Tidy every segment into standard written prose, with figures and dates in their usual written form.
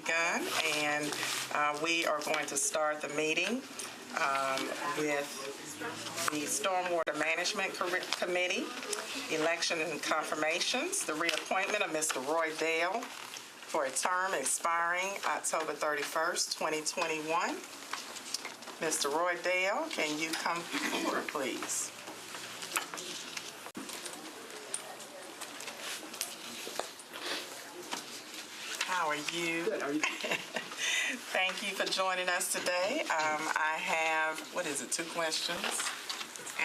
begun, and we are going to start the meeting with the Stormwater Management Committee, election and confirmations, the reappointment of Mr. Roy Dale for a term expiring October 31st, 2021. Mr. Roy Dale, can you come forward, please? How are you? Good. How are you? Thank you for joining us today. I have, two questions?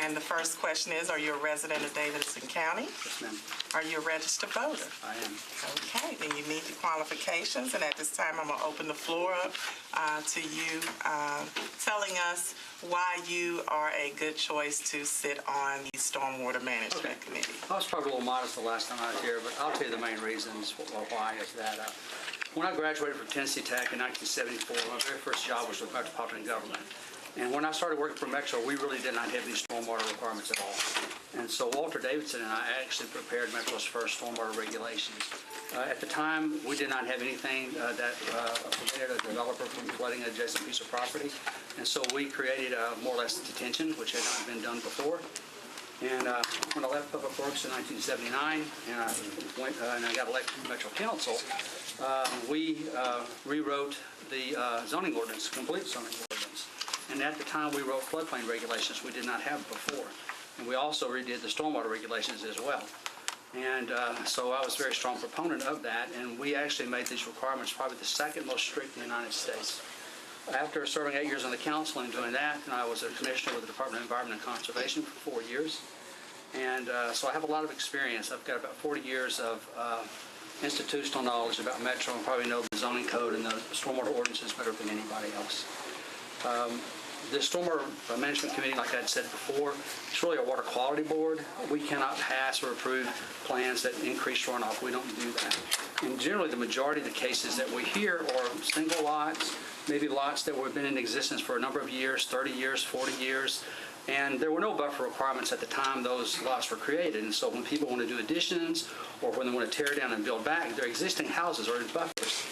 And the first question is, are you a resident of Davidson County? Yes, ma'am. Are you a registered voter? I am. Okay, then you meet the qualifications, and at this time, I'm going to open the floor up to you telling us why you are a good choice to sit on the Stormwater Management Committee. I was probably a little modest the last time I was here, but I'll tell you the main reasons why is that when I graduated from Tennessee Tech in 1974, my very first job was with Metropolitan Government. And when I started working for Metro, we really did not have these stormwater requirements at all. And so Walter Davidson and I actually prepared Metro's first stormwater regulations. At the time, we did not have anything that prevented a developer from flooding an adjacent piece of property. And so we created more or less detention, which had not been done before. And when I left Public Works in 1979 and I got elected to Metro Council, we rewrote the zoning ordinance, complete zoning ordinance. And at the time, we wrote floodplain regulations we did not have before. And we also redid the stormwater regulations as well. And so I was a very strong proponent of that, and we actually made these requirements probably the second most strict in the United States. After serving 8 years on the council and doing that, and I was a commissioner with the Department of Environment and Conservation for 4 years. And so I have a lot of experience. I've got about 40 years of institutional knowledge about Metro and probably know the zoning code and the stormwater ordinances better than anybody else. The Stormwater Management Committee, like I said before, it's really a water quality board. We cannot pass or approve plans that increase runoff. We don't do that. And generally, the majority of the cases that we hear are single lots, maybe lots that have been in existence for a number of years, 30 years, 40 years. And there were no buffer requirements at the time those lots were created. And so when people want to do additions or when they want to tear down and build back, their existing houses are in buffers.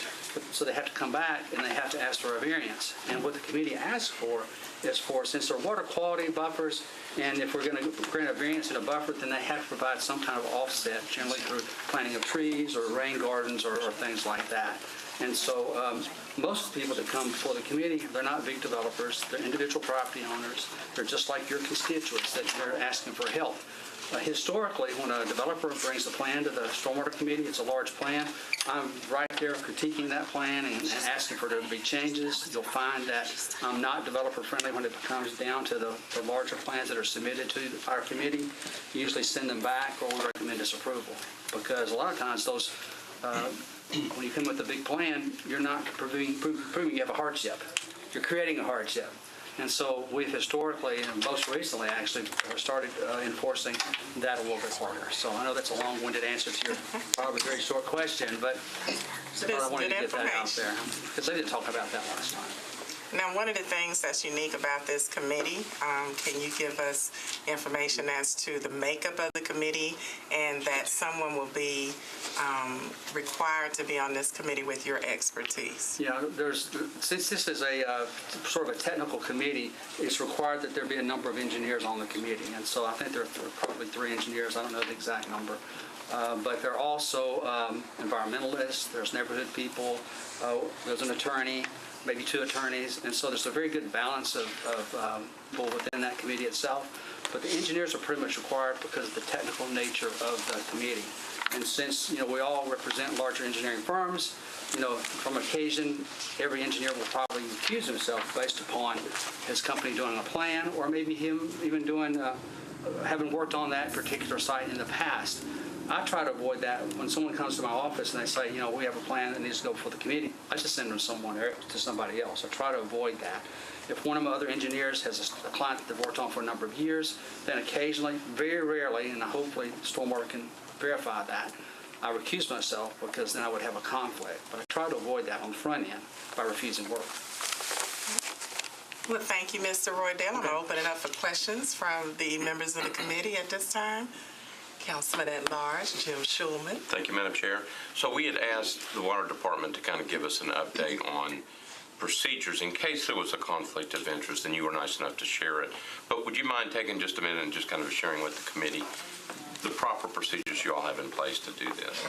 So they have to come back and they have to ask for a variance. And what the committee asks for is since they're water quality buffers, and if we're going to grant a variance in a buffer, then they have to provide some kind of offset, generally through planting of trees or rain gardens or things like that. And so most people that come before the committee, they're not big developers. They're individual property owners. They're just like your constituents that you're asking for help. Historically, when a developer brings a plan to the Stormwater Committee, it's a large plan. I'm right there critiquing that plan and asking for there to be changes. You'll find that I'm not developer friendly when it comes down to the larger plans that are submitted to our committee. We usually send them back or we recommend disapproval because a lot of times those when you come with a big plan, you're not proving you have a hardship. You're creating a hardship. And so we've historically, and most recently actually, started enforcing that a little bit harder. So I know that's a long-winded answer to your probably very short question, but I wanted to get that out there because I didn't talk about that last time. Now, one of the things that's unique about this committee, can you give us information as to the makeup of the committee and that someone will be required to be on this committee with your expertise? Yeah, since this is a sort of a technical committee, it's required that there be a number of engineers on the committee. And so I think there are probably 3 engineers. I don't know the exact number. But there are also environmentalists, there's neighborhood people, there's an attorney, maybe 2 attorneys, and so there's a very good balance of people within that committee itself. But the engineers are pretty much required because of the technical nature of the committee. And since we all represent larger engineering firms, from occasion, every engineer will probably recuse himself based upon his company doing a plan, or maybe him even having worked on that particular site in the past. I try to avoid that. When someone comes to my office and they say, we have a plan that needs to go before the committee, I just send them to somebody else. I try to avoid that. If one of my other engineers has a client that they've worked on for a number of years, then occasionally, very rarely, and hopefully Stormwater can verify that, I recuse myself because then I would have a conflict. But I try to avoid that on the front end by refusing work. Well, thank you, Mr. Roy Dale. I'm going to open it up for questions from the members of the committee at this time. Councilman at Large, Jim Schulman. Thank you, Madam Chair. So we had asked the Water Department to kind of give us an update on procedures in case there was a conflict of interest, and you were nice enough to share it. But would you mind taking just a minute and just kind of sharing with the committee the proper procedures you all have in place to do this?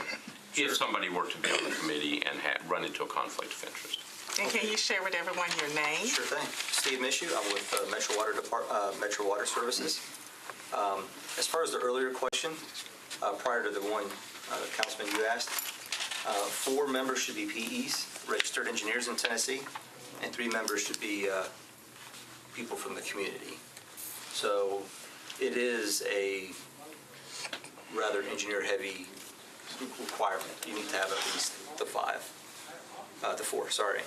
Sure. If somebody were to be on the committee and run into a conflict of interest. And can you share with everyone your name? Sure thing. Steve Mishu. I'm with Metro Water Services. As far as the earlier question, prior to the one, Councilman, you asked, 4 members should be PEs, registered engineers in Tennessee, and 3 members should be people from the community. So it is a rather engineer-heavy requirement. You need to have at least the 4, sorry.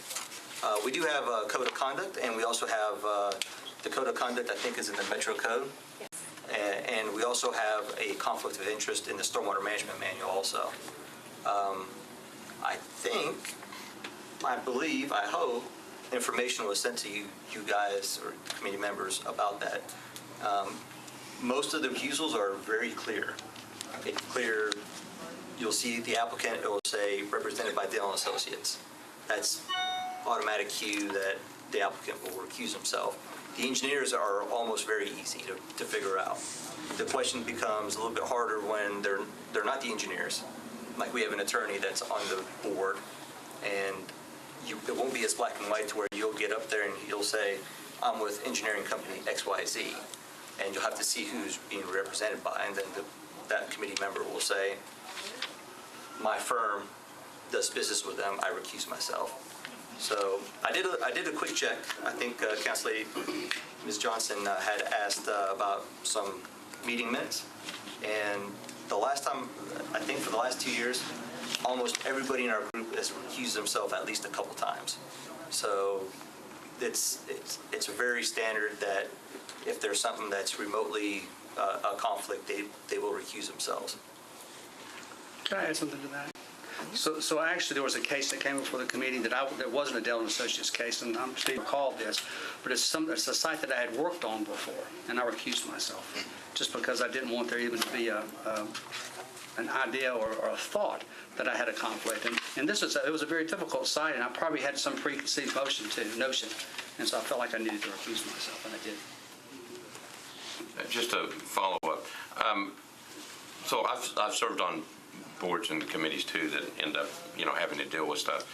We do have a code of conduct, and we also have the code of conduct, I think, is in the Metro Code. And we also have a conflict of interest in the Stormwater Management Manual also. I believe, I hope, information was sent to you guys or committee members about that. Most of the recusals are very clear. It's clear, you'll see the applicant, it will say represented by Dale & Associates. That's automatic cue that the applicant will recuse himself. The engineers are almost very easy to figure out. The question becomes a little bit harder when they're not the engineers. Like we have an attorney that's on the board, and it won't be as black and white to where you'll get up there and he'll say, I'm with engineering company XYZ, and you'll have to see who's being represented by, and then that committee member will say, my firm does business with them, I recuse myself. So I did a quick check. I think Council Lady Ms. Johnson had asked about some meeting minutes, and the last time, I think for the last 2 years, almost everybody in our group has recused themselves at least a couple times. So it's very standard that if there's something that's remotely a conflict, they will recuse themselves. Can I add something to that? So actually, there was a case that came before the committee that wasn't a Dell & Associates case, and I'm Steve recalled this, but it's a site that I had worked on before, and I recused myself just because I didn't want there even to be an idea or a thought that I had a conflict. And it was a very difficult site, and I probably had some preconceived notion, and so I felt like I needed to recuse myself, and I did. Just to follow up, so I've served on boards and committees too that end up, having to deal with stuff.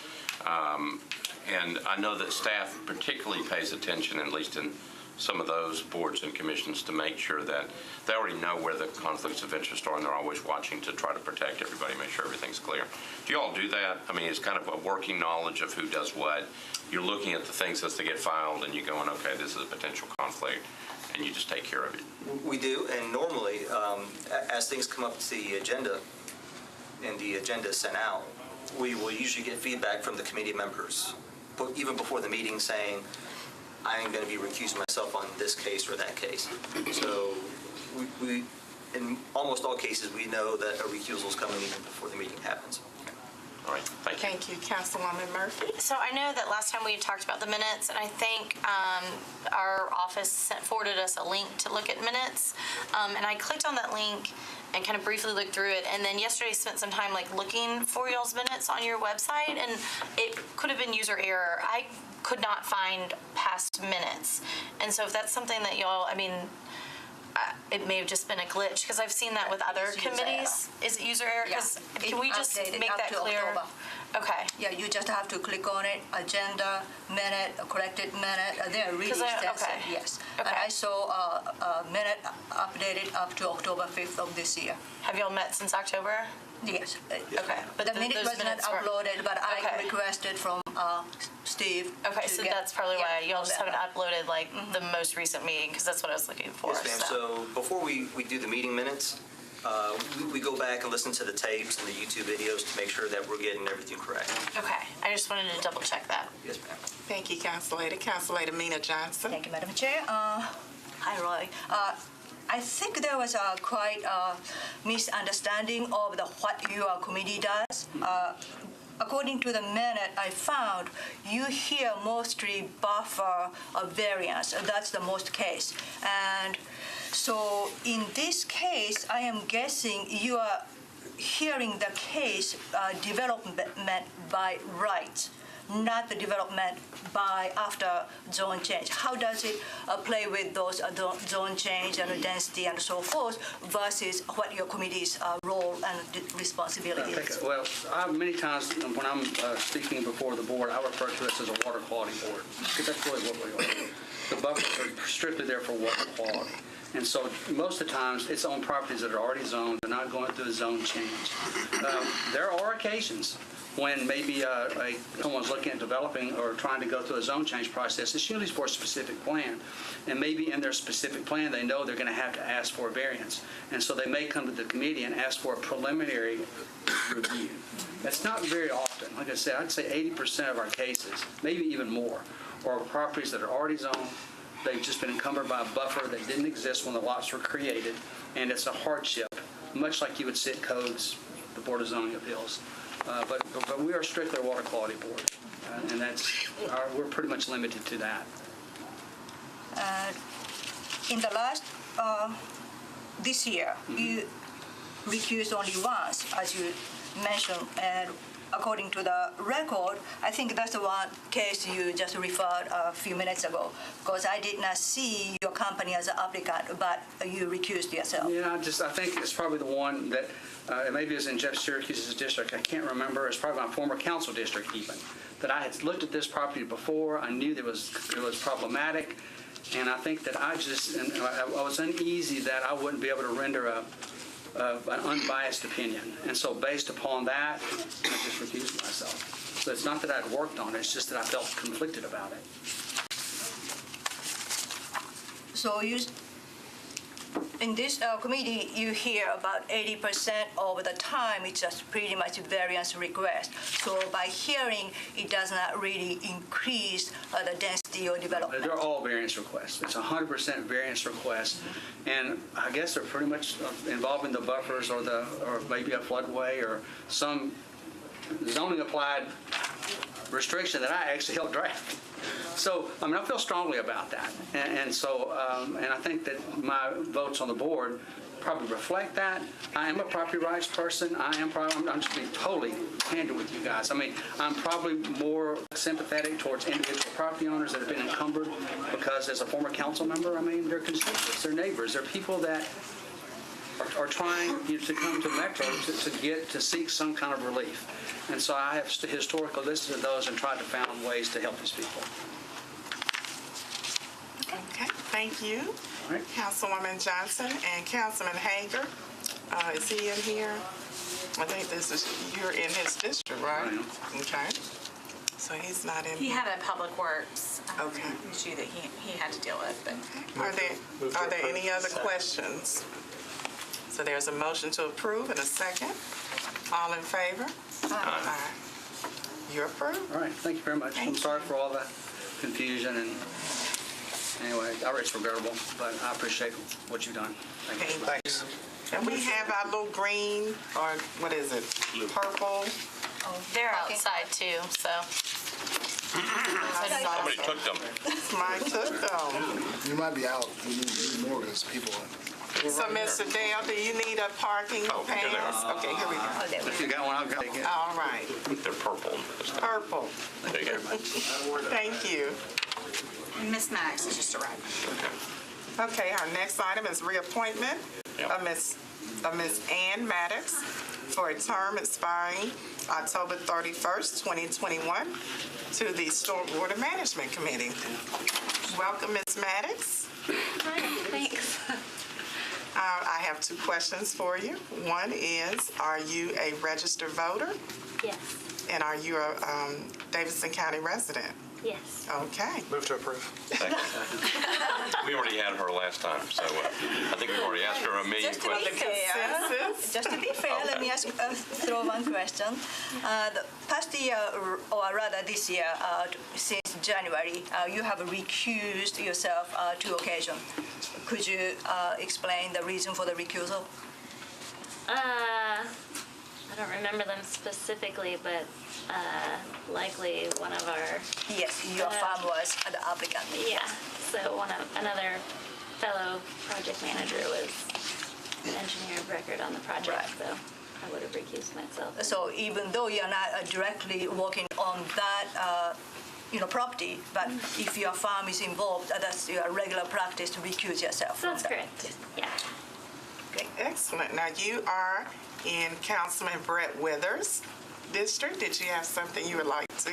And I know that staff particularly pays attention, at least in some of those boards and commissions, to make sure that they already know where the conflicts of interest are, and they're always watching to try to protect everybody, make sure everything's clear. Do you all do that? I mean, it's kind of a working knowledge of who does what. You're looking at the things as they get filed, and you're going, okay, this is a potential conflict, and you just take care of it. We do, and normally, as things come up to the agenda, and the agenda is sent out, we will usually get feedback from the committee members, even before the meeting, saying, I am going to be recusing myself on this case or that case. So we in almost all cases, we know that a recusal is coming even before the meeting happens. All right, thank you. Thank you, Councilwoman Murphy. So I know that last time we talked about the minutes, and I think our office forwarded us a link to look at minutes, and I clicked on that link and kind of briefly looked through it, and then yesterday spent some time looking for y'all's minutes on your website, and it could have been user error. I could not find past minutes, and so if that's something that y'all, it may have just been a glitch, because I've seen that with other committees. Is it user error? Yeah. Can we just make that clear? October. Okay. Yeah, you just have to click on it, agenda, minute, corrected minute. They're really extensive, okay. yes. Okay. And I saw a minute updated up to October 5th of this year. Have y'all met since October? Yes. Okay. But The minute those was not minutes were- uploaded, but Okay. I requested from Steve. Okay, to so get- that's probably why y'all just all haven't that. uploaded the most recent meeting, because that's what I was looking for. Yes, ma'am. So before we do the meeting minutes, we go back and listen to the tapes and the YouTube videos to make sure that we're getting everything correct. Okay, I just wanted to double check that. Yes, ma'am. Thank you, Council Lady. Council Lady Mina Johnson. Thank you, Madam Chair. Hi, Roy. I think there was a quite misunderstanding of what your committee does. According to the minute I found, you here mostly buffer a variance. That's the most case. And So in this case, I am guessing you are hearing the case development by right, not the development by after zone change. How does it play with those zone change and density and so forth versus what your committee's role and responsibility is? Well, many times when I'm speaking before the board, I refer to us as a water quality board, because that's really what we are. The buffers are strictly there for water quality. And so most of the times, it's on properties that are already zoned. They're not going through a zone change. There are occasions when maybe someone's looking at developing or trying to go through a zone change process. It's usually for a specific plan. And maybe in their specific plan, they know they're going to have to ask for a variance. And so they may come to the committee and ask for a preliminary review. That's not very often. Like I said, I'd say 80% of our cases, maybe even more, are properties that are already zoned. They've just been encumbered by a buffer that didn't exist when the lots were created, and it's a hardship, much like you would sit codes, the Board of Zoning Appeals. But we are strictly a water quality board, and we're pretty much limited to that. In the last, this year, you recused only once, as you mentioned, and according to the record, I think that's the one case you just referred a few minutes ago, because I did not see your company as an applicant, but you recused yourself. Yeah, I think it's probably the one that, maybe it was in Jeff Syracuse's district, I can't remember, it's probably my former council district even, that I had looked at this property before, I knew it was problematic, and I think that I was uneasy that I wouldn't be able to render an unbiased opinion. And so based upon that, I just recused myself. So it's not that I'd worked on it, it's just that I felt conflicted about it. So in this committee, you hear about 80% of the time, it's just pretty much variance request. So by hearing, it does not really increase the density or development. They're all variance requests. It's 100% variance requests. And I guess they're pretty much involving the buffers or maybe a floodway or some zoning applied restriction that I actually helped draft. So, I feel strongly about that. And so I think that my votes on the board probably reflect that. I am a property rights person. I'm just being totally candid with you guys. I'm probably more sympathetic towards individual property owners that have been encumbered because as a former council member, they're constituents, they're neighbors, they're people that are trying to come to Metro to seek some kind of relief. And so I have historically listened to those and tried to find ways to help these people. Okay, thank you. All right. Councilwoman Johnson and Councilman Hager. Is he in here? I think you're in his district, right? I am. Okay. So he's not in He here. had a public works Okay. issue that he had to deal with. But Are there any other questions? So there's a motion to approve and a second. All in favor? Aye. You're approved. All right, thank you very much. I'm sorry for all the confusion and anyway, it's regrettable, but I appreciate what you've done. Thank you. Thanks. And we have our little green, or what is it, purple? They're outside too, so. Somebody took them. Mine took them. You might be out. We need more because people. So, Mr. Dale, do you need a parking Oh, here they are. pass? Okay, here we go. Oh, there we If you got one, I'll take it. All right, They're purple. purple. There you go. Thank you. Miss Maddox has just arrived. Okay, our next item is reappointment Yep. of Miss Ann Maddox for a term expiring October 31st, 2021 to the Stormwater Management Committee. Welcome, Ms. Maddox. Hi, thanks. I have two questions for you. One is, are you a registered voter? Yes, And are you a Davidson County resident? yes. Okay. Move to approve. We already had her last time, so I think we've already asked her a million Just to be questions. fair, Consensus? just to be fair, let me throw one question. The past year, or rather this year, since January, you have recused yourself two occasions. Could you explain the reason for the recusal? I don't remember them specifically, but likely one of our, Yes, your farm was the applicant. yeah, so another fellow project manager was the engineer of record on the project, Right. so I would have recused myself. So even though you're not directly working on that, property, but if your farm is involved, that's your regular practice to recuse yourself. That's from that. correct. Yeah. Excellent. Now, you are in Councilman Brett Withers' district. Did you have something you would like to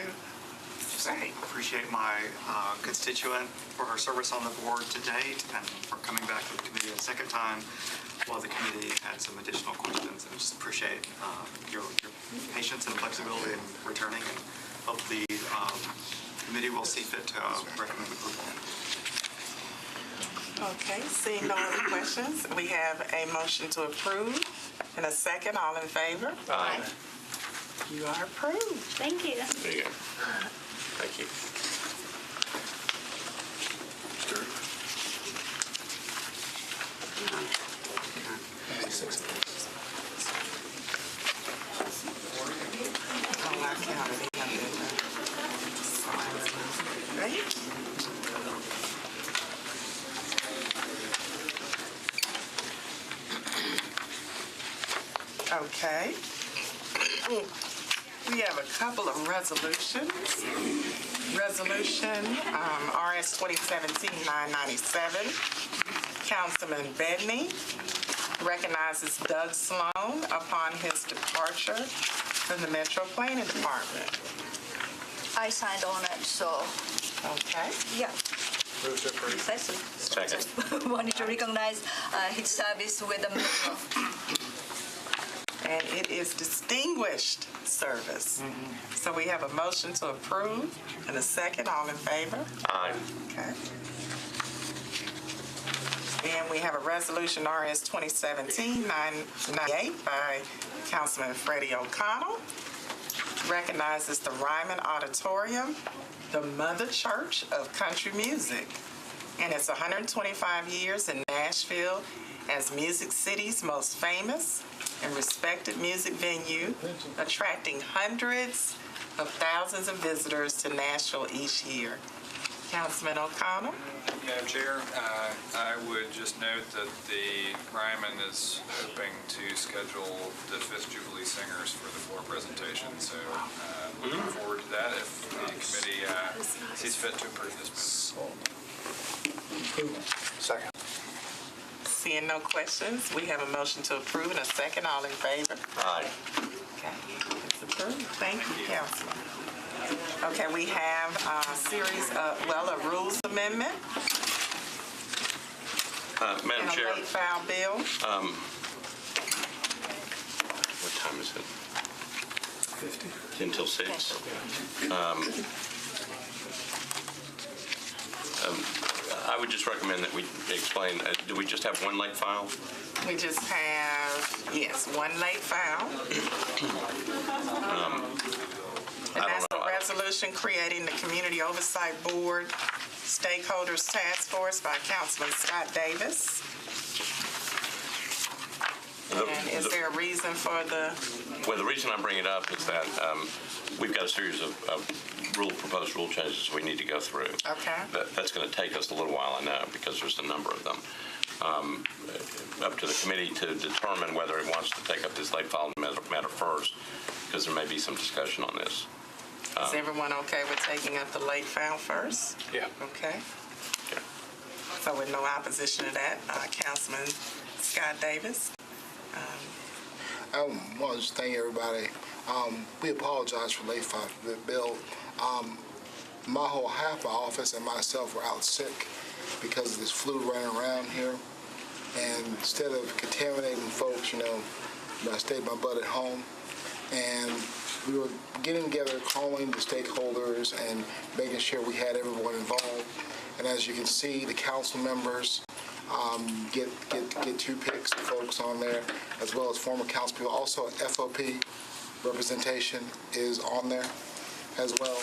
say? Appreciate my constituent for her service on the board to date and for coming back to the committee a second time while the committee had some additional questions. And just appreciate your patience and flexibility in returning, and hope the committee will see fit to recommend approval. Okay, seeing no other questions, we have a motion to approve and a second. All in favor? Aye. You are approved. Thank you. There you go. Thank you. Oh, I counted it. Right? Okay. We have a couple of resolutions. Resolution RS 2017-997. Councilman Bedney recognizes Doug Sloan upon his departure from the Metro Planning Department. I signed on it, so Okay. yeah. Move to approve. Precisely. Second. Wanted to recognize his service with the Metro. And it is distinguished service. So we have a motion to approve and a second. All in favor? Aye. Okay. And we have a resolution RS 2017-998 by Councilman Freddie O'Connell. Recognizes the Ryman Auditorium, the Mother Church of Country Music, and it's 125 years in Nashville as Music City's most famous and respected music venue, attracting hundreds of thousands of visitors to Nashville each year. Councilman O'Connell? Madam Chair, I would just note that the Ryman is hoping to schedule the Fifth Jubilee Singers for the floor presentation, so looking forward to that if the committee sees fit to approve this move. Second. Seeing no questions, we have a motion to approve and a second. All in favor? Aye. Okay, it's approved. Thank you, Councilman. Okay, we have a series of, a rules amendment Madam and a Chair, late file bill. what time is it? 10 till 6. I would just recommend that we explain, do we just have one late file? We just have, yes, one late file. And that's the resolution creating the Community Oversight Board Stakeholders Task Force by Councilman Scott Davis. And is there a reason for the? Well, the reason I bring it up is that we've got a series of proposed rule changes we need to go through. Okay. That's going to take us a little while, I know, because there's a number of them. Up to the committee to determine whether it wants to take up this late file matter first, because there may be some discussion on this. Is everyone okay with taking up the late file first? Yeah. Okay. Okay. So with no opposition to that, Councilman Scott Davis. I want to just thank everybody. We apologize for late file bill. My whole half my office and myself were out sick because of this flu running around here. And instead of contaminating folks, I stayed my butt at home. And we were getting together, calling the stakeholders and making sure we had everyone involved. And as you can see, the council members get 2 picks of folks on there, as well as former council people. Also, FOP representation is on there as well.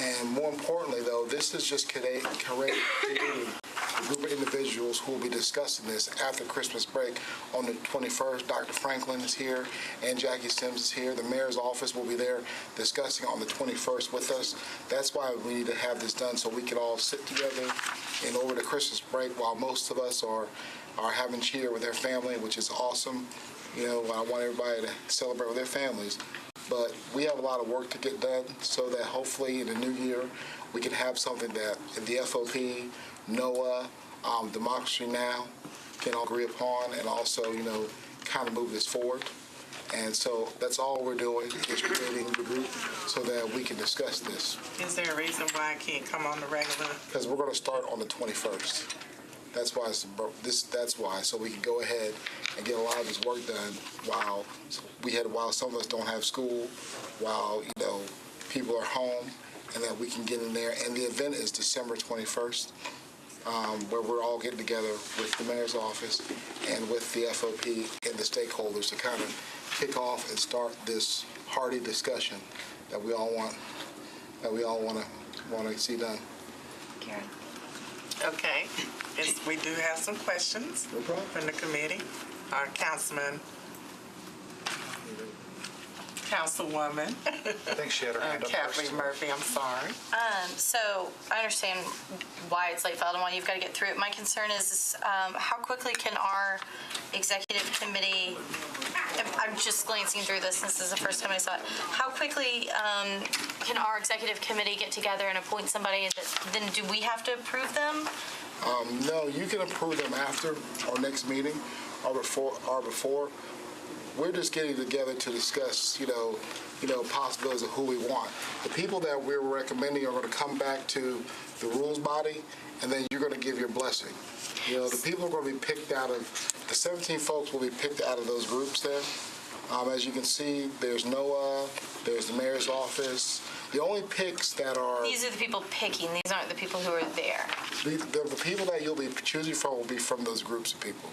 And more importantly, though, this is just creating a group of individuals who will be discussing this after Christmas break on the 21st. Dr. Franklin is here and Jackie Sims is here. The mayor's office will be there discussing on the 21st with us. That's why we need to have this done so we can all sit together and over the Christmas break while most of us are having cheer with their family, which is awesome. You know, I want everybody to celebrate with their families. But we have a lot of work to get done so that hopefully in the new year we can have something that the FOP, NOAA, Democracy Now! Can all agree upon and also, you know, kind of move this forward. And so that's all we're doing is creating the group so that we can discuss this. Is there a reason why I can't come on the regular? Because we're going to start on the 21st. That's why that's why, so we can go ahead and get a lot of this work done while some of us don't have school, while, you know, people are home, and that we can get in there. And the event is December 21st, where we're all getting together with the mayor's office and with the FOP and the stakeholders to kind of kick off and start this hearty discussion that we all want to see done. Karen. Okay, we do have some questions No problem. from the committee. Our Councilwoman. I think she had her hand up Kathleen first. Murphy, I'm sorry. So I understand why it's late filed and why you've got to get through it. My concern is how quickly can our executive committee, I'm just glancing through this, this is the first time I saw it. How quickly can our executive committee get together and appoint somebody? Then do we have to approve them? No, you can approve them after our next meeting or before. We're just getting together to discuss, you know, possibilities of who we want. The people that we're recommending are going to come back to the rules body, and then you're going to give your blessing. You know, the people are going to be picked out of, the 17 folks will be picked out of those groups there. As you can see, there's NOAA, there's the mayor's office. The only picks that are... These are the people picking. These aren't the people who are there. The people that you'll be choosing from will be from those groups of people.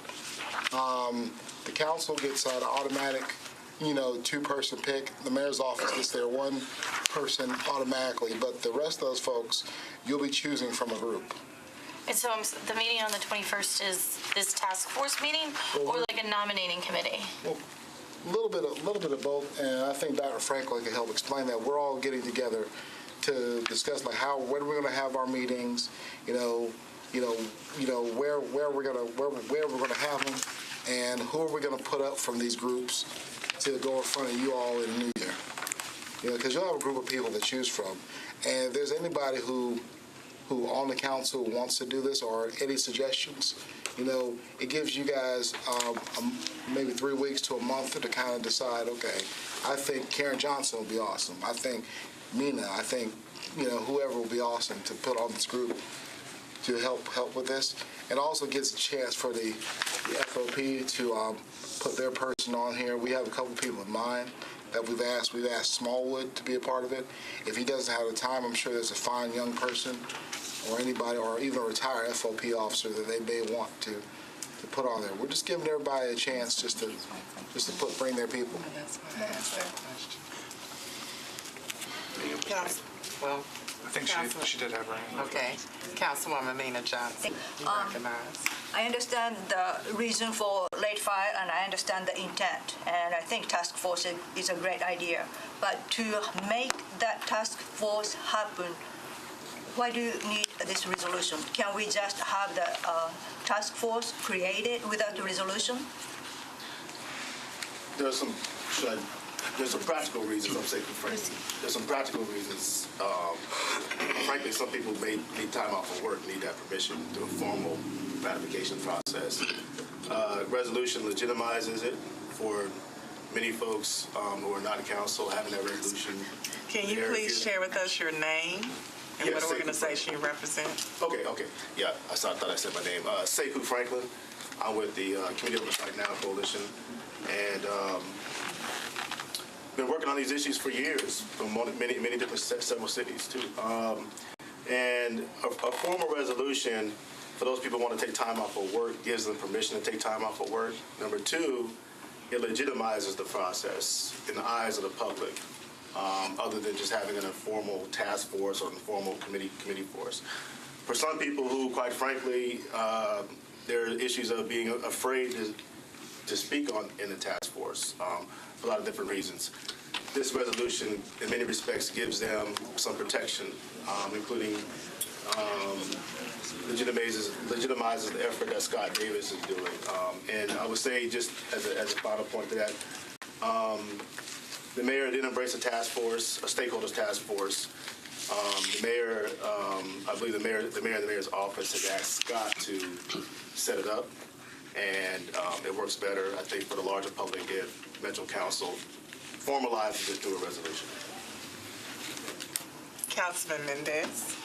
The council gets an automatic, you know, 2-person pick. The mayor's office gets their 1 person automatically, but the rest of those folks, you'll be choosing from a group. And so the meeting on the 21st is this task force meeting or like a nominating committee? Well, a little bit of both, and I think Dr. Franklin can help explain that. We're all getting together to discuss like when we're going to have our meetings, where we're going to have them, and who are we going to put up from these groups to go in front of you all in the new year. You know, because you'll have a group of people to choose from, and if there's anybody who on the council wants to do this or any suggestions, you know, it gives you guys maybe 3 weeks to a month to kind of decide, okay, I think Karen Johnson will be awesome. I think Mina, I think, you know, whoever will be awesome to put on this group to help with this. It also gives a chance for the FOP to put their person on here. We have a couple people in mind that we've asked. We've asked Smallwood to be a part of it. If he doesn't have the time, I'm sure there's a fine young person or anybody, or even a retired FOP officer that they may want to put on there. We're just giving everybody a chance just to bring their people. That's why I asked that question. Well, I think she did have her hand up. okay. Councilwoman Mina Johnson, you recognize. I understand the reason for late file, and I understand the intent, and I think task force is a great idea. But to make that task force happen, why do you need this resolution? Can we just have the task force created without the resolution? There's some practical reasons, I'm saying, frankly. There's some practical reasons. Frankly, some people may need time off from work, need that permission through a formal ratification process. Resolution legitimizes it for many folks who are not in council having that resolution. Can you please share with us your name and Yes, what organization you represent? Okay. Yeah, I thought I said my name. Sekou Franklin. I'm with the Community Oversight Now Coalition. And been working on these issues for years from many different several cities too. And a formal resolution for those people who want to take time off of work gives them permission to take time off of work. Number 2, it legitimizes the process in the eyes of the public, other than just having an informal task force or informal committee force. For some people who, quite frankly, there are issues of being afraid to speak on in the task force for a lot of different reasons. This resolution, in many respects, gives them some protection, including legitimizes the effort that Scott Davis is doing. And I would say, just as a final point to that, the mayor did embrace a task force, a stakeholders task force. The mayor, I believe the mayor and the mayor's office has asked Scott to set it up, and it works better, I think, for the larger public if Metro Council formalizes it through a resolution. Councilman Mendez.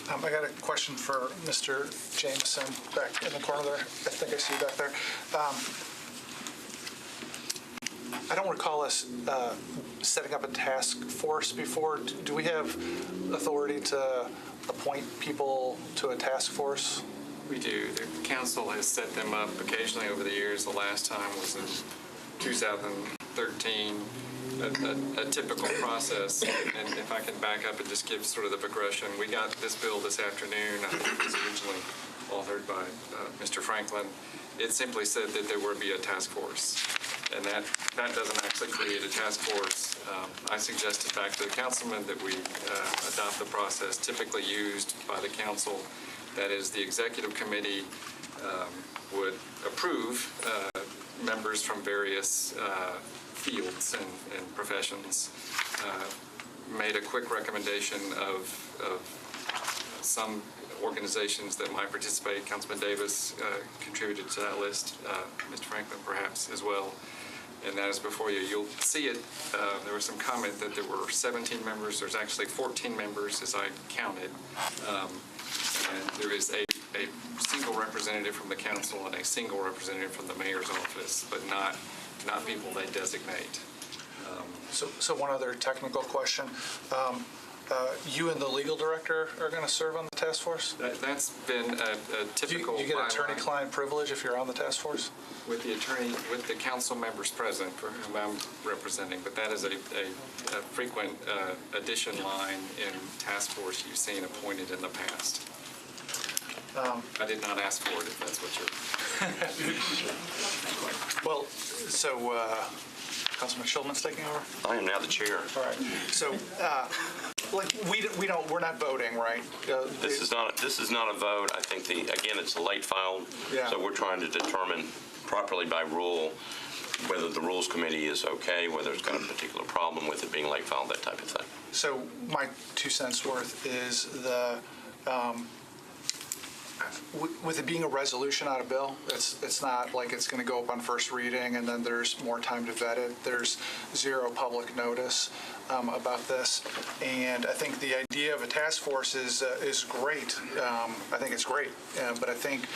I got a question for Mr. Jameson back in the corner there. I think I see you back there. I don't recall us setting up a task force before. Do we have authority to appoint people to a task force? We do. The council has set them up occasionally over the years. The last time was in 2013, a typical process. And if I can back up and just give sort of the progression, we got this bill this afternoon. I think it was originally authored by Mr. Franklin. It simply said that there would be a task force. And that doesn't actually create a task force. I suggested back to the councilman that we adopt the process typically used by the council. That is, the executive committee would approve members from various fields and professions, made a quick recommendation of some organizations that might participate. Councilman Davis contributed to that list, Mr. Franklin perhaps as well, and that is before you. You'll see it. There was some comment that there were 17 members. There's actually 14 members as I counted. And there is a single representative from the council and a single representative from the mayor's office, but not people they designate. So one other technical question. You and the legal director are going to serve on the task force? That's been a typical. You get attorney-client privilege if you're on the task force? With the attorney, with the council members present for whom I'm representing, but that is a frequent addition line in task force you've seen appointed in the past. I did not ask for it, if that's what you're. Well, so Councilman Schulman's taking over? I am now the chair. All right. So, we're not voting, right? This is not a vote. I think again, it's a late file. Yeah. So we're trying to determine properly by rule whether the Rules Committee is okay, whether it's got a particular problem with it being late filed, that type of thing. So my 2 cents worth is with it being a resolution, not a bill, it's not like it's going to go up on first reading and then there's more time to vet it. There's zero public notice about this, and I think the idea of a task force is great. I think it's great, but I think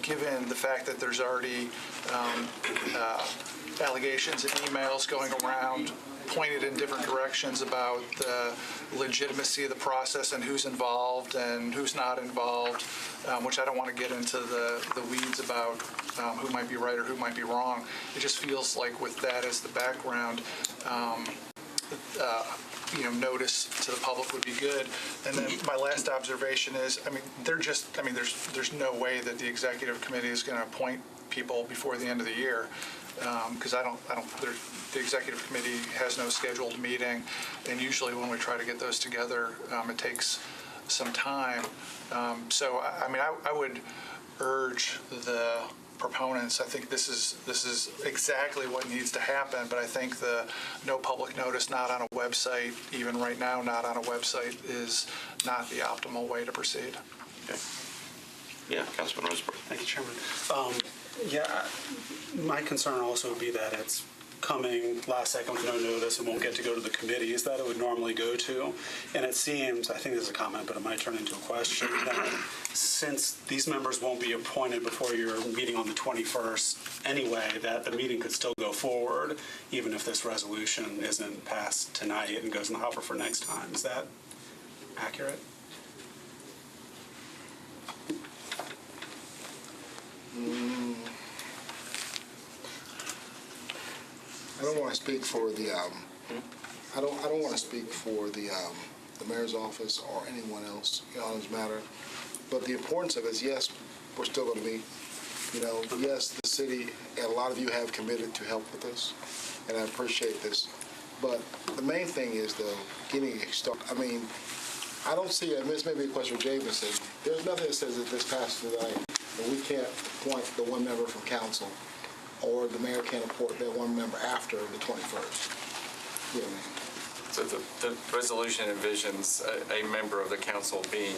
given the fact that there's already allegations and emails going around pointed in different directions about the legitimacy of the process and who's involved and who's not involved, which I don't want to get into the weeds about who might be right or who might be wrong. It just feels like with that as the background, notice to the public would be good. And then my last observation is, there's no way that the executive committee is going to appoint people before the end of the year. Because the executive committee has no scheduled meeting, and usually when we try to get those together, it takes some time. So I would urge the proponents. I think this is exactly what needs to happen, but I think the no public notice, not on a website, even right now, not on a website, is not the optimal way to proceed. Okay. Yeah, Councilman Roseborough. Thank you, Chairman. My concern also would be that it's coming last second with no notice and won't get to go to the committees that it would normally go to. And it seems, I think this is a comment, but it might turn into a question, that since these members won't be appointed before your meeting on the 21st anyway, that the meeting could still go forward even if this resolution isn't passed tonight and goes in the hopper for next time. Is that accurate? I don't want to speak for the. I don't want to speak for the mayor's office or anyone else on this matter. But the importance of it is, yes, we're still going to be, yes, the city and a lot of you have committed to help with this, and I appreciate this. But the main thing is, though, getting it started. I mean, I don't see, and this may be a question for Jameson, there's nothing that says that this passes tonight, and we can't appoint the one member from council, or the mayor can't appoint that one member after the 21st. You know what I mean? So the resolution envisions a member of the council being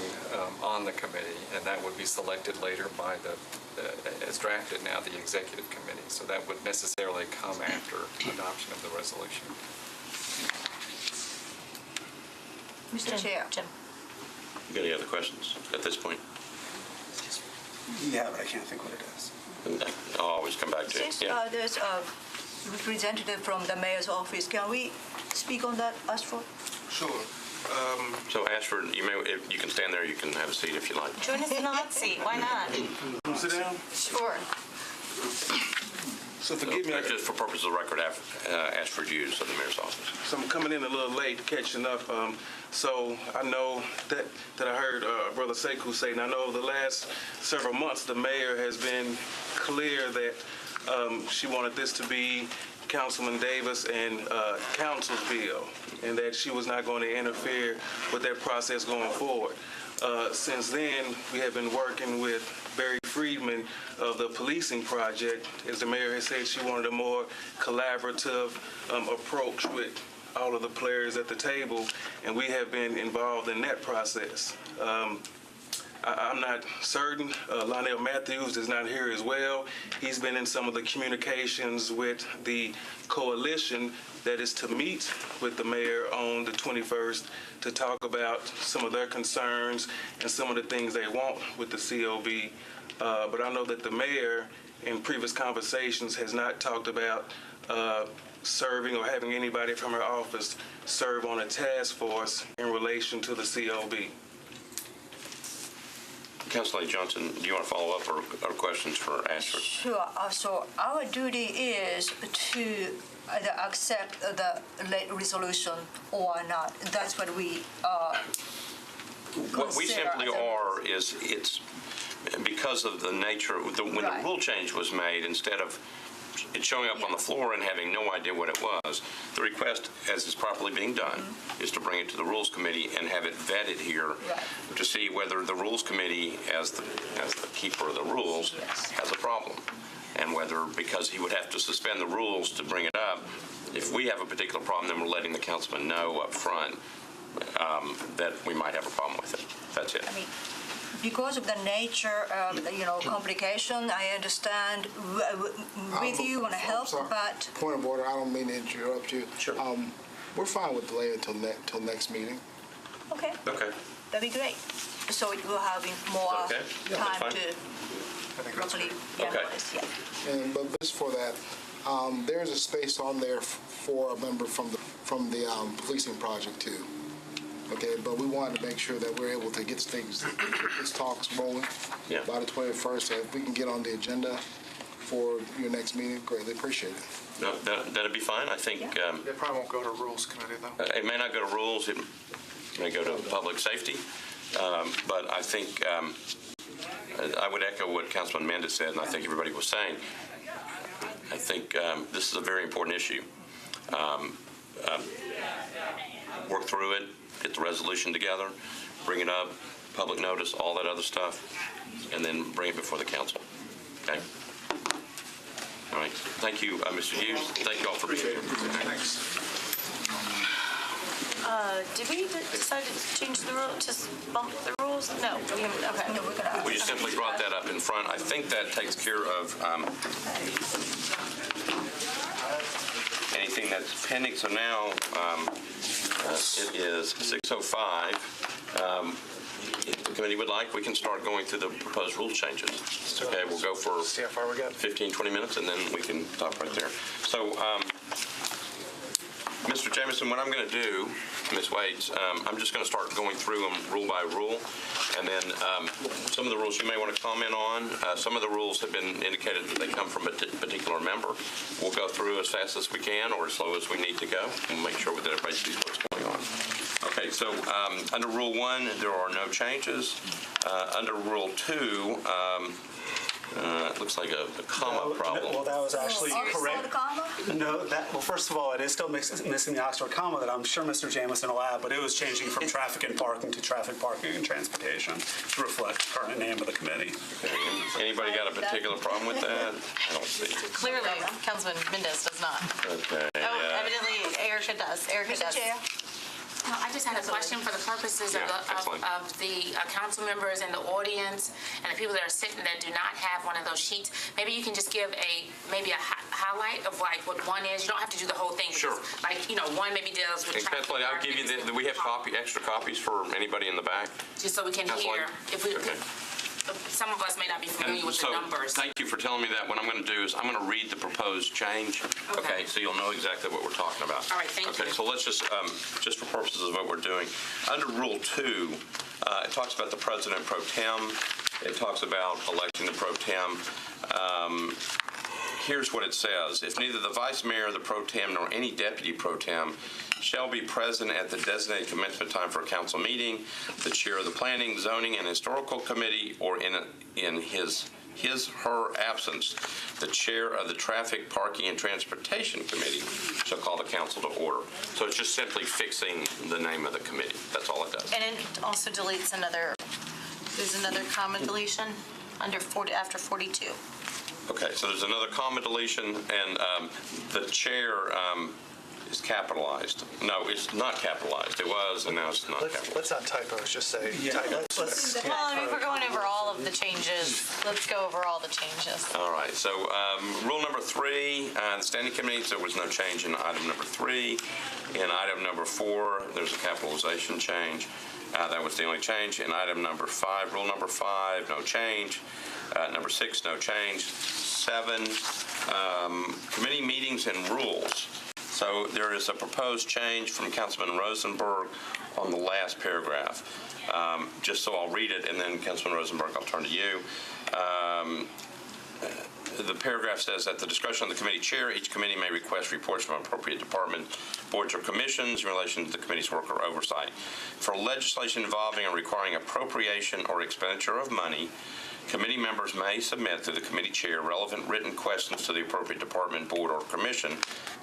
on the committee, and that would be selected later by as drafted now, the executive committee. So that would necessarily come after adoption of the resolution. Mr. Chair. Jim. You got any other questions at this point? Yeah, but I can't think what it is. I'll always come back to it. Since there's a representative from the mayor's office, can we speak on that, Ashford? Sure. So Ashford, you can stand there. You can have a seat if you like. Join us in the hot seat. Why not? Sit down. Sure. So forgive me. Just for purpose of the record, Ashford Hughes of the mayor's office. So I'm coming in a little late, catching up. So I know that I heard Brother Sekou say, and I know over the last several months, the mayor has been clear that she wanted this to be Councilman Davis and council's bill, and that she was not going to interfere with that process going forward. Since then, we have been working with Barry Friedman of the policing project. As the mayor has said, she wanted a more collaborative approach with all of the players at the table, and we have been involved in that process. I'm not certain. Lionel Matthews is not here as well. He's been in some of the communications with the coalition that is to meet with the mayor on the 21st to talk about some of their concerns and some of the things they want with the COB. But I know that the mayor, in previous conversations, has not talked about serving or having anybody from her office serve on a task force in relation to the COB. Councilor Johnson, do you want to follow up or questions for Ashford? Sure. So our duty is to either accept the late resolution or not. That's what we What we simply consider as a- are is it's because of the nature, when the rule change was made, instead of it showing up on the floor and having no idea what it was, the request, as is properly being done, is to bring it to the Rules Committee and have it vetted here to see whether the Rules Committee, as the keeper of the rules, has a problem. And whether, because he would have to suspend the rules to bring it up, if we have a particular problem, then we're letting the councilman know up front that we might have a problem with it. That's it. I mean, because of the nature of complication, I understand with you want to help, but Point of order, I don't mean to interrupt you. Sure. We're fine with delay until next meeting. okay, Okay. that'd be great. So it will have more Okay. Yeah, that's time fine. to properly Okay. analyze. Yeah. But just for that, there's a space on there for a member from the policing project too. Okay, but we wanted to make sure that we're able to get these talks rolling by the 21st. And if we can get on the agenda for your next meeting, greatly appreciate it. No, that'd be fine. I think It probably won't go to Rules Committee, though. it may not go to rules. It may go to public safety. But I think I would echo what Councilman Mendez said, and I think everybody was saying. I think this is a very important issue. Work through it, get the resolution together, bring it up, public notice, all that other stuff, and then bring it before the council. Okay? All right. Thank you, Mr. Hughes. Thank you all for being here. Thanks. Did we decide to change the rule, just bump the rules? No, we haven't, okay. No, we're gonna. We just simply brought that up in front. I think that takes care of anything that's pending. So now it is 6:05. If the committee would like, we can start going through the proposed rule changes. Okay, we'll go for See how far we got. 15, 20 minutes, and then we can stop right there. So, Mr. Jameson, what I'm going to do, Ms. Waits, I'm just going to start going through them rule by rule, and then some of the rules you may want to comment on. Some of the rules have been indicated that they come from a particular member. We'll go through as fast as we can or as slow as we need to go and make sure that everybody sees what's going on. Okay, so under Rule 1, there are no changes. Under Rule 2, it looks like a comma problem. Well, that was actually correct. The comma? No, well, first of all, it is still missing the Oxford comma that I'm sure Mr. Jamison will add, but it was changing from traffic and parking to traffic, parking, and transportation to reflect the current name of the committee. Anybody got a particular problem with that? I don't see. Clearly, Councilman Mendez does not. Okay. Oh, evidently Erica does. Erica Mr. does. Chair? No, I just had a question for the purposes of excellent. the council members and the audience and the people that are sitting that do not have one of those sheets. Maybe you can just give maybe a highlight of like what one is. You don't have to do the whole thing. Sure. Like, one maybe deals with traffic. Councilor, I'll give you we have extra copies for anybody in the back. Just so we can hear. If we, Okay. Some of us may not be familiar with the numbers. Thank you for telling me that. What I'm going to do is I'm going to read the proposed change. Okay. So you'll know exactly what we're talking about. All right, thank you. Okay, so let's just for purposes of what we're doing, under Rule 2, it talks about the President Pro Tem. It talks about electing the Pro Tem. Here's what it says. If neither the Vice Mayor, the Pro Tem, nor any Deputy Pro Tem shall be present at the designated commencement time for a council meeting, the Chair of the Planning, Zoning, and Historical Committee, or in her absence, the Chair of the Traffic, Parking, and Transportation Committee shall call the council to order. So it's just simply fixing the name of the committee. That's all it does. And it also deletes there's another comma deletion after 42. Okay, so there's another comma deletion, and the chair is capitalized. No, it's not capitalized. It was, and now it's not capitalized. Let's on typos, just say typos. Well, I mean, if we're going over all of the changes, let's go over all the changes. All right, so rule number 3, the standing committees, there was no change in item number 3. In item number 4, there's a capitalization change. That was the only change. In item number 5, rule number 5, no change. Number 6, no change. 7, committee meetings and rules. So there is a proposed change from Councilman Rosenberg on the last paragraph. Just so I'll read it, and then Councilman Rosenberg, I'll turn to you. The paragraph says, at the discretion of the committee chair, each committee may request reports from appropriate department, boards, or commissions in relation to the committee's work or oversight. For legislation involving or requiring appropriation or expenditure of money, committee members may submit to the committee chair relevant written questions to the appropriate department, board, or commission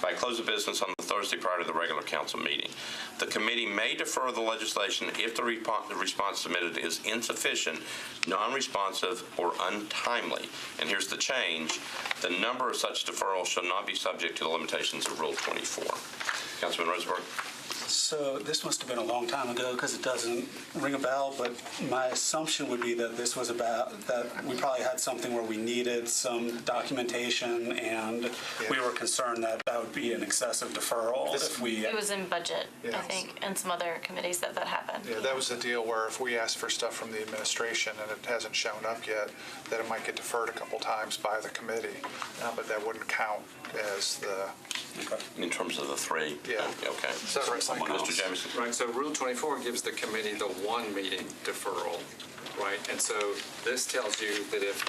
by close of business on the Thursday prior to the regular council meeting. The committee may defer the legislation if the response submitted is insufficient, non-responsive, or untimely. And here's the change. The number of such deferrals shall not be subject to the limitations of Rule 24. Councilman Rosenberg. So this must have been a long time ago because it doesn't ring a bell, but my assumption would be that this was about that we probably had something where we needed some documentation and we were concerned that that would be an excessive deferral if we... It was in budget, Yeah. I think, and some other committees that happened. Yeah, that was the deal where if we ask for stuff from the administration and it hasn't shown up yet, that it might get deferred a couple times by the committee, but that wouldn't count as the... In terms of the 3? Yeah. Okay. So Mr. Jamison. Right, so Rule 24 gives the committee the one meeting deferral, right? And so this tells you that if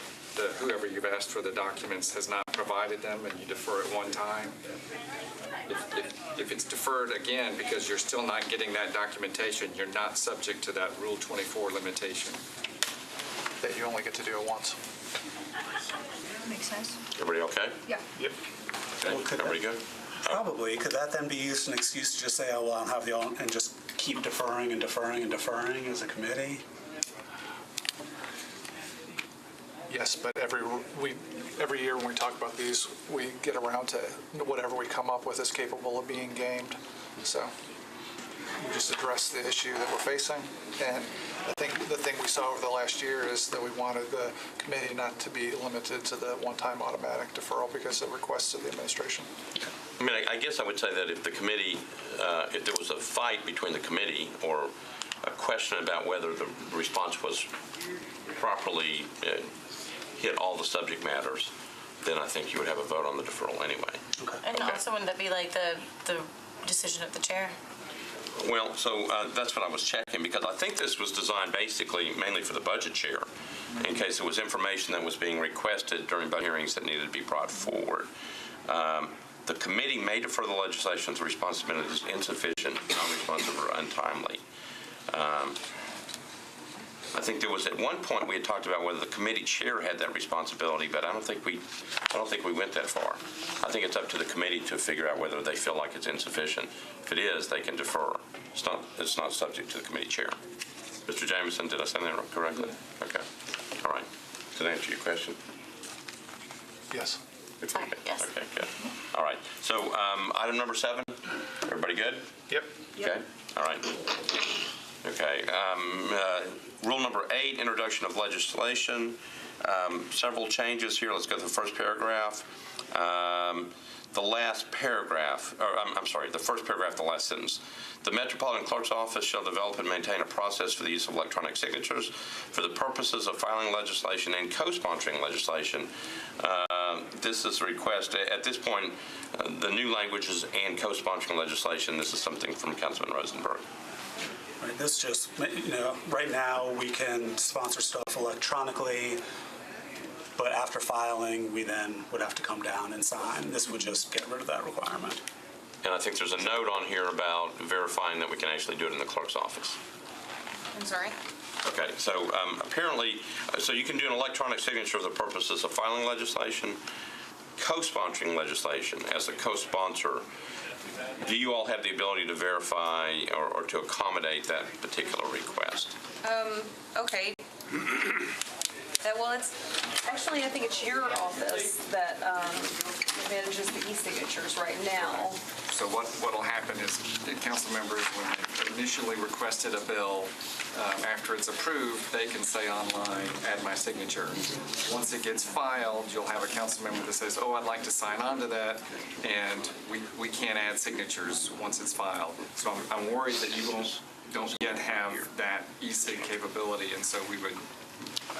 whoever you've asked for the documents has not provided them and you defer it one time, if it's deferred again because you're still not getting that documentation, you're not subject to that Rule 24 limitation. That you only get to do it once. Makes sense? Everybody okay? Yeah. Yep. Okay. Well, could Everybody good? Probably. Could that then be used as an excuse to just say, oh, well, I'll have the all, and just keep deferring and deferring and deferring as a committee? Yes, but every year when we talk about these, we get around to whatever we come up with is capable of being gamed. So we just address the issue that we're facing. And I think the thing we saw over the last year is that we wanted the committee not to be limited to the one-time automatic deferral because of requests of the administration. I mean, I guess I would say that if the committee, if there was a fight between the committee or a question about whether the response was properly hit all the subject matters, then I think you would have a vote on the deferral anyway. Okay. And also, wouldn't that be like the decision of the chair? Well, so that's what I was checking, because I think this was designed basically mainly for the budget chair, in case there was information that was being requested during budget hearings that needed to be brought forward. The committee may defer the legislation's responsibility is insufficient, non-responsive, or untimely. I think there was at one point we had talked about whether the committee chair had that responsibility, but I don't think we went that far. I think it's up to the committee to figure out whether they feel like it's insufficient. If it is, they can defer. It's not subject to the committee chair. Mr. Jameson, did I say that correctly? Okay. All right. Does that answer your question? Yes. Sorry, yes. Okay, good. All right. So item number 7, everybody good? Yep. Okay. All right. Okay. Rule number 8, introduction of legislation. Several changes here. Let's go to the first paragraph. The last paragraph, or I'm sorry, the first paragraph, the last sentence. The Metropolitan Clerk's Office shall develop and maintain a process for the use of electronic signatures for the purposes of filing legislation and co-sponsoring legislation. This is a request. At this point, the new language is and co-sponsoring legislation. This is something from Councilman Rosenberg. Right, this just, right now we can sponsor stuff electronically, but after filing, we then would have to come down and sign. This would just get rid of that requirement. And I think there's a note on here about verifying that we can actually do it in the clerk's office. I'm sorry? Okay, so apparently, so you can do an electronic signature for the purposes of filing legislation, co-sponsoring legislation as a co-sponsor. Do you all have the ability to verify or to accommodate that particular request? Okay. Well, it's actually, I think it's your office that manages the e-signatures right now. So what'll happen is the council members, when they initially requested a bill, after it's approved, they can say online, add my signature. Once it gets filed, you'll have a council member that says, oh, I'd like to sign on to that, and we can't add signatures once it's filed. So I'm worried that you don't yet have that e-sig capability, and so we would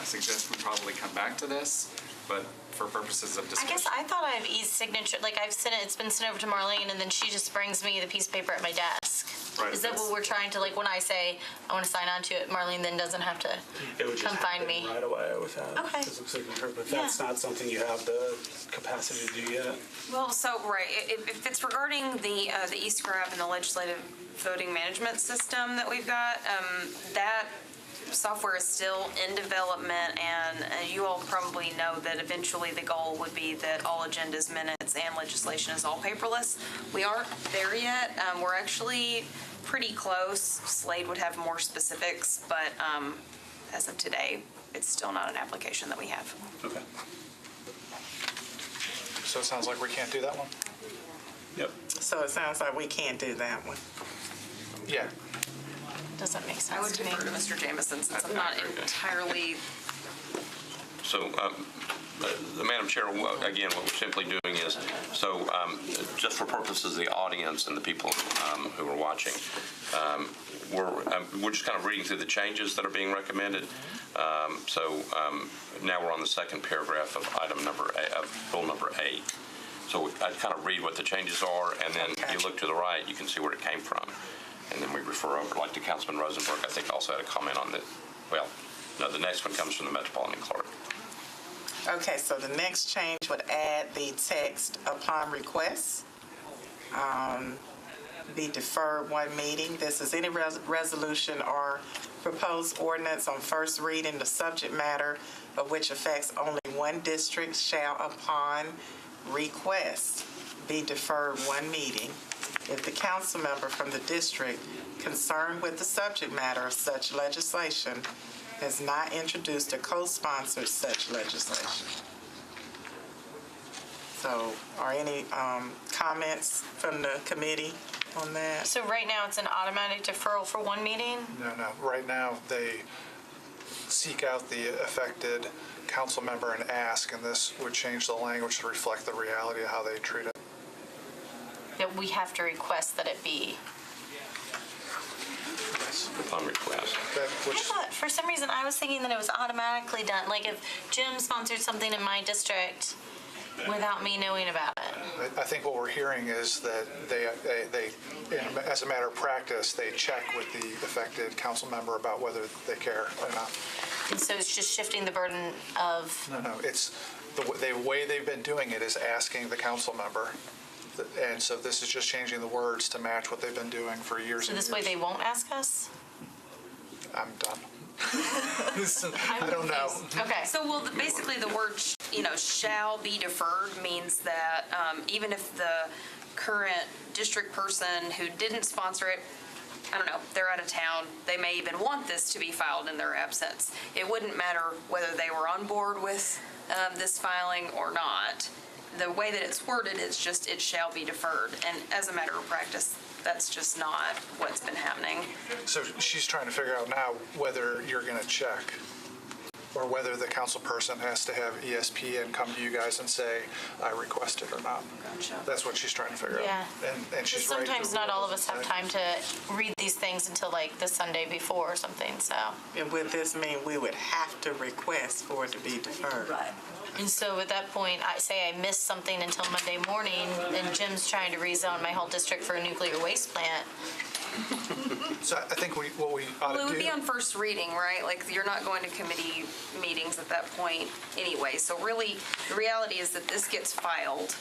suggest we probably come back to this, but for purposes of discussion. I guess I thought I have e-signature, like I've sent it, it's been sent over to Marlene, and then she just brings me the piece of paper at my desk. Right, Is that what we're trying to, like when I say I want to sign on to it, Marlene then doesn't have to It would just come find me? right away with that Okay. physical signature, but that's not something you have the capacity to do yet. Well, so, right, if it's regarding the e-scribe and the legislative voting management system that we've got, that software is still in development, and you all probably know that eventually the goal would be that all agendas, minutes, and legislation is all paperless. We aren't there yet. We're actually pretty close. Slade would have more specifics, but as of today, it's still not an application that we have. Okay. So it sounds like we can't do that one? Yep. So it sounds like we can't do that one. Yeah. Doesn't make I sense would to me. defer to Mr. Jameson since I'm not entirely. So, the Madam Chair, again, what we're simply doing is, so just for purposes of the audience and the people who are watching, we're just kind of reading through the changes that are being recommended. So now we're on the second paragraph of item number of rule number 8. So I'd kind of read what the changes are, and then you look to the right, you can see where it came from. And then we refer over, like to Councilman Rosenberg, I think also had a comment on that. Well, no, the next one comes from the Metropolitan Clerk. Okay, so the next change would add the text upon request, be deferred one meeting. This is any resolution or proposed ordinance on first reading, the subject matter of which affects only one district shall upon request be deferred one meeting if the council member from the district concerned with the subject matter of such legislation has not introduced or co-sponsored such legislation. So are any comments from the committee on that? So right now it's an automatic deferral for one meeting? No. Right now, they seek out the affected council member and ask, and this would change the language to reflect the reality of how they treat it. That we have to request that it be? Upon request. I thought, for some reason, I was thinking that it was automatically done. Like if Jim sponsored something in my district without me knowing about it. I think what we're hearing is that they, as a matter of practice, they check with the affected council member about whether they care or not. And so it's just shifting the burden of... No, it's the way they've been doing it is asking the council member And so this is just changing the words to match what they've been doing for years So and this years. way they won't ask us? I'm done. I don't know. Okay. So, well, basically, the word, shall be deferred means that even if the current district person who didn't sponsor it, I don't know, they're out of town, they may even want this to be filed in their absence. It wouldn't matter whether they were on board with this filing or not. The way that it's worded is just, it shall be deferred. And as a matter of practice, that's just not what's been happening. So she's trying to figure out now whether you're going to check or whether the council person has to have ESPN come to you guys and say, I request it or not. Gotcha. That's what she's trying to figure Yeah. out. And she's right. Sometimes not all of us have time to read these things until like the Sunday before or something, so. And would this mean we would have to request for it to be deferred? Right. And so at that point, I say I missed something until Monday morning, and Jim's trying to rezone my whole district for a nuclear waste plant. So I think what we ought to do. Well, it would be on first reading, right? Like, you're not going to committee meetings at that point anyway. So really, the reality is that this gets filed.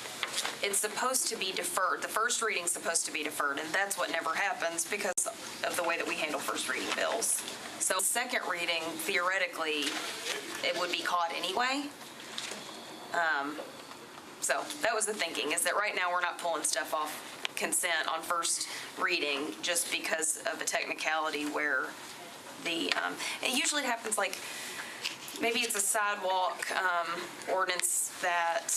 It's supposed to be deferred. The first reading's supposed to be deferred, and that's what never happens because of the way that we handle first reading bills. So second reading, theoretically, it would be caught anyway. So that was the thinking, is that right now we're not pulling stuff off consent on first reading just because of a technicality where it usually happens like, maybe it's a sidewalk ordinance that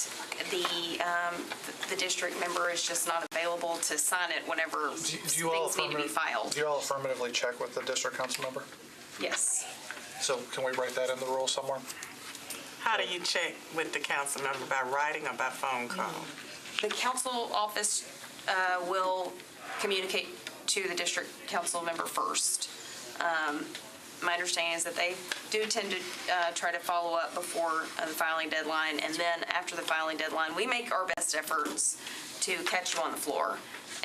the district member is just not available to sign it whenever things need to be filed. Do you all affirmatively check with the district council member? Yes. So can we write that in the rules somewhere? How do you check with the council member, by writing or by phone call? The council office will communicate to the district council member first. My understanding is that they do tend to try to follow up before the filing deadline, and then after the filing deadline, we make our best efforts to catch you on the floor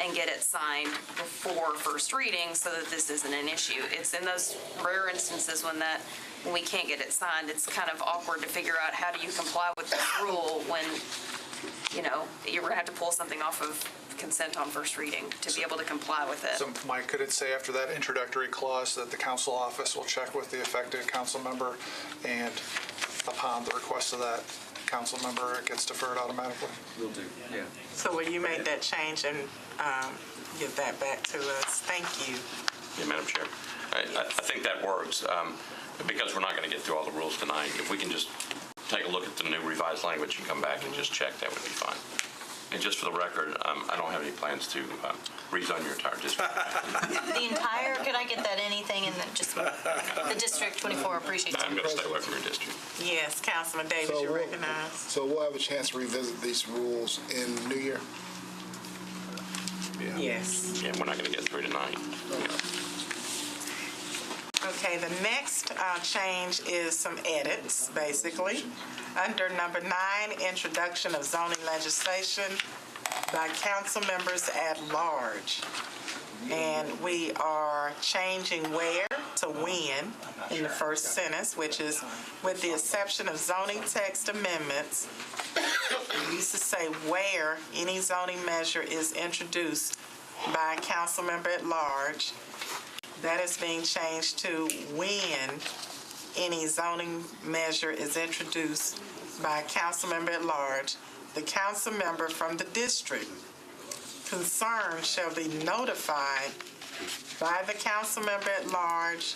and get it signed before first reading so that this isn't an issue. It's in those rare instances when we can't get it signed, it's kind of awkward to figure out how do you comply with this rule when, you're going to have to pull something off of consent on first reading to be able to comply with it. So Mike, could it say after that introductory clause that the council office will check with the affected council member, and upon the request of that council member, it gets deferred automatically? Will do, yeah. So will you make that change and give that back to us? Thank you. Yeah, Madam Chair. I think that works, because we're not going to get through all the rules tonight. If we can just take a look at the new revised language and come back and just check, that would be fine. And just for the record, I don't have any plans to rezone your entire district. Could I get that anything and then just the District 24 appreciates it? I'm going to stay away from your district. Yes, Councilman Davis, you recognize. So we'll have a chance to revisit these rules in the new year? Yeah. Yes. Yeah, we're not going to get through tonight. Okay, the next change is some edits, basically. Under number 9, introduction of zoning legislation by council members at large. And we are changing where to when in the first sentence, which is with the exception of zoning text amendments. We used to say where any zoning measure is introduced by a council member at large. That is being changed to when any zoning measure is introduced by a council member at large. The council member from the district concerned shall be notified by the council member at large,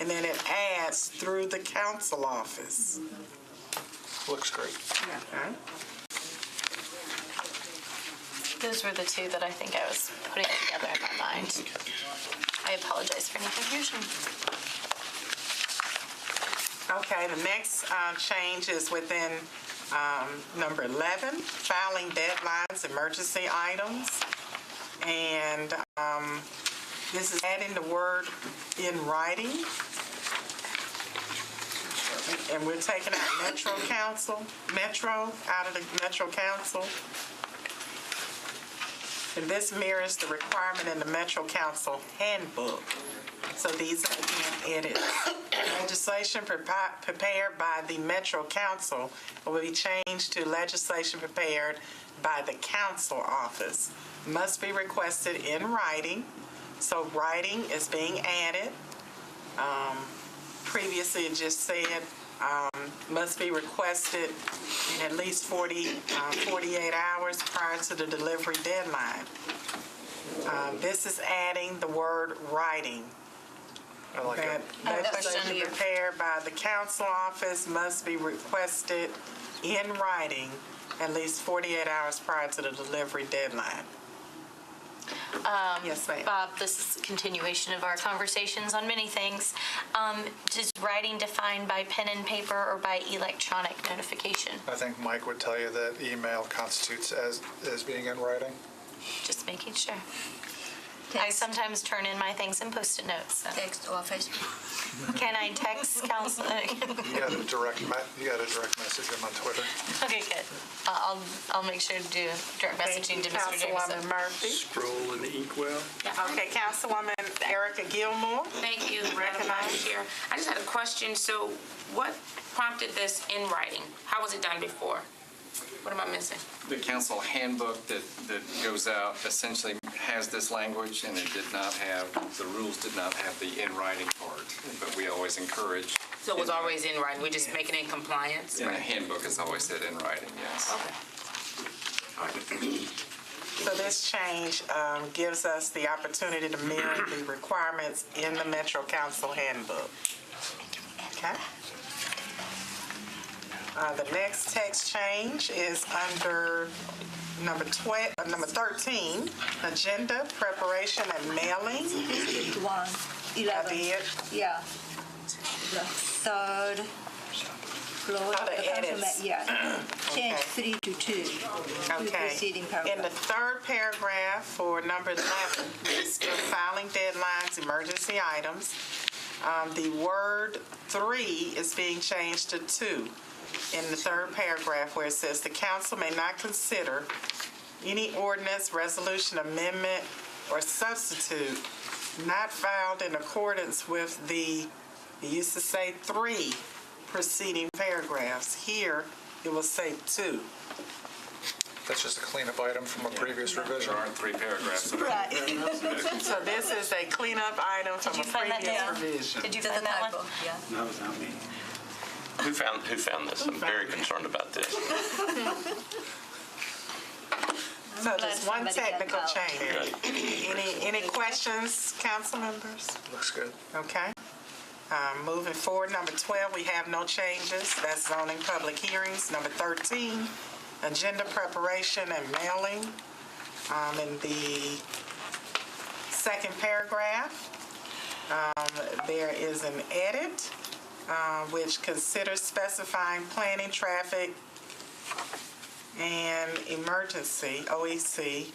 and then it adds through the council office. Looks great. Okay. Those were the two that I think I was putting together in my mind. I apologize for any confusion. Okay, the next change is within number 11, filing deadlines, emergency items. And this is adding the word in writing. And we're taking out Metro out of the Metro Council. And this mirrors the requirement in the Metro Council handbook. So these are again edits. Legislation prepared by the Metro Council will be changed to legislation prepared by the council office must be requested in writing. So writing is being added. Previously, it just said must be requested in at least 48 hours prior to the delivery deadline. This is adding the word writing. I like it. Legislation prepared by the council office must be requested in writing at least 48 hours prior to the delivery deadline. Yes, ma'am. Bob, this is a continuation of our conversations on many things. Is writing defined by pen and paper or by electronic notification? I think Mike would tell you that email constitutes as being in writing. Just making sure. I sometimes turn in my things in Post-it notes. So. Text or Facebook. Can I text council? You got a direct message him on Twitter. Okay, good. I'll make sure to do direct messaging to Mr. Jameson. Councilwoman Murphy. Scroll in the inkwell. Okay, Councilwoman Erica Gilmore. Thank you, Madam Vice Chair. I just had a question. So what prompted this in writing? How was it done before? What am I missing? The council handbook that goes out essentially has this language, and it did not have, the rules did not have the in writing part, but we always encourage. So it was always in writing, we just make it in compliance? In the handbook, it's always said in writing, yes. Okay. So this change gives us the opportunity to mirror the requirements in the Metro Council handbook. Okay? The next text change is under number 13, agenda preparation and mailing. 11. Yeah. The third floor. Oh, the edits. Yeah. Change 3 to 2. Okay. Preceding paragraph. In the third paragraph for number 11, it's still filing deadlines, emergency items. The word 3 is being changed to 2. In the third paragraph where it says the council may not consider any ordinance, resolution, amendment, or substitute not filed in accordance with the, it used to say 3 preceding paragraphs. Here, it will say 2. That's just a cleanup item from a previous revision. There aren't 3 paragraphs. Right. So this is a cleanup item from a previous revision. Did you find that one? Yeah. No, it's not me. Who found this? I'm very concerned about this. So there's one technical change. Any questions, council members? Looks good. Okay. Moving forward, number 12, we have no changes. That's zoning public hearings. Number 13, agenda preparation and mailing. In the second paragraph, there is an edit which considers specifying planning, traffic, and emergency, OEC,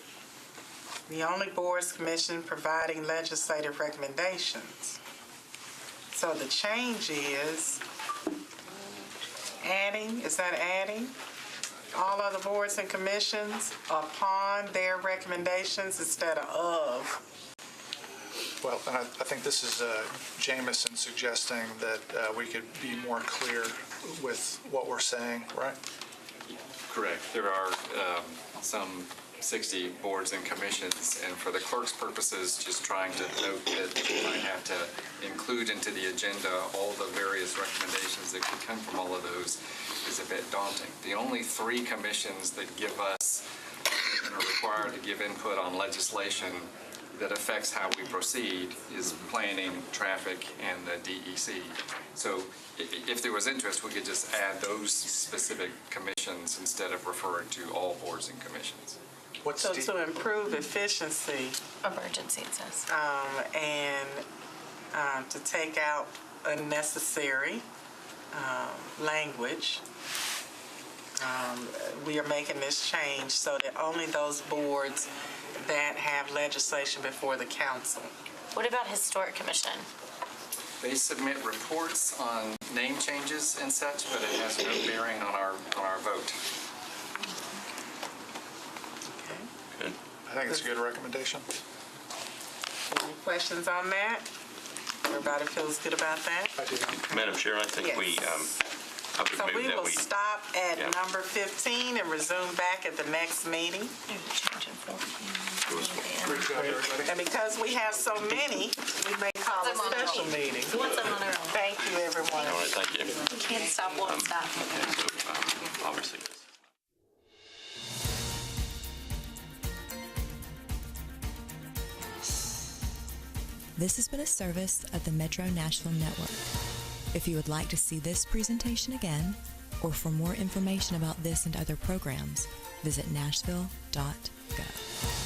the only boards commission providing legislative recommendations. So the change is adding, is that adding? All other boards and commissions upon their recommendations instead of. Well, and I think this is Jameson suggesting that we could be more clear with what we're saying, right? Correct. There are some 60 boards and commissions, and for the clerk's purposes, just trying to note that we might have to include into the agenda all the various recommendations that could come from all of those is a bit daunting. The only 3 commissions that give us and are required to give input on legislation that affects how we proceed is planning, traffic, and the DEC. So if there was interest, we could just add those specific commissions instead of referring to all boards and commissions. So to improve efficiency. Emergency, it says. And to take out unnecessary language, we are making this change so that only those boards that have legislation before the council. What about Historic Commission? They submit reports on name changes and such, but it has no bearing on our vote. Okay. I think it's a good recommendation. Any questions on that? Everybody feels good about that? I do. Madam Chair, I think Yes. we So we will stop at number 15 and resume back at the next meeting. And because we have so many, we may call a special meeting. Thank you, everyone. All right, thank you. Can't stop, won't stop. Obviously. This has been a service of the Metro Nashville Network. If you would like to see this presentation again, or for more information about this and other programs, visit nashville.gov.